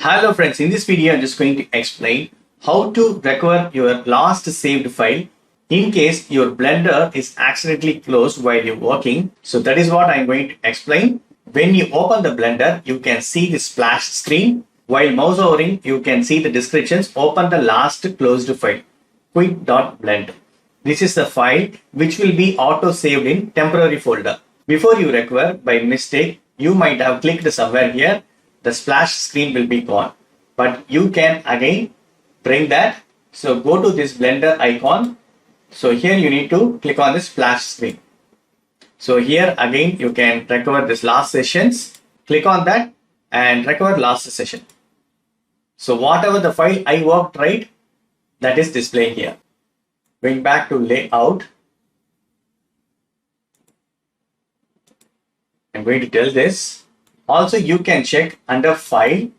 Hello friends, in this video I'm just going to explain how to recover your last saved file in case your Blender is accidentally closed while you're working. So that is what I'm going to explain. When you open the Blender, you can see the splash screen. While mouse hovering, you can see the descriptions. Open the last closed file, quick.blend. This is the file which will be auto saved in temporary folder. Before you recover, by mistake, you might have clicked somewhere here. The splash screen will be gone, but you can again bring that. So go to this Blender icon. So here you need to click on this splash screen. So here again you can recover this last sessions. Click on that and recover last session. So whatever the file I worked right, that is displaying here. Going back to layout, I'm going to tell this. Also, you can check under file.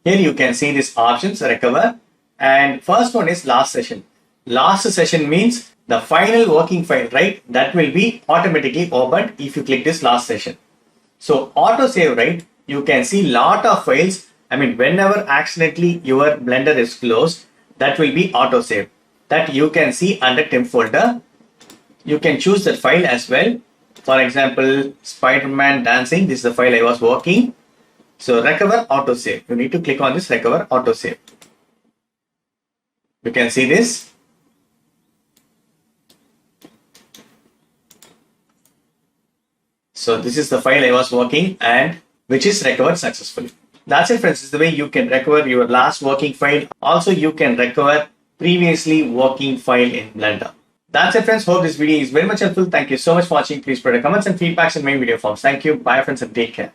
Here you can see these options, recover. And first one is last session. Last session means the final working file, right? That will be automatically opened if you click this last session. So auto save, right? You can see lot of files. Whenever accidentally your Blender is closed, that will be auto save. That you can see under temp folder. You can choose that file as well. For example, Spider-Man dancing, this is the file I was working. So recover autosave. You need to click on this recover autosave. You can see this. So this is the file I was working and which is recovered successfully. That's it friends. This is the way you can recover your last working file. Also, you can recover previously working file in Blender. That's it friends. Hope this video is very much helpful. Thank you so much for watching. Please put your comments and feedbacks in my video forms. Thank you. Bye friends and take care.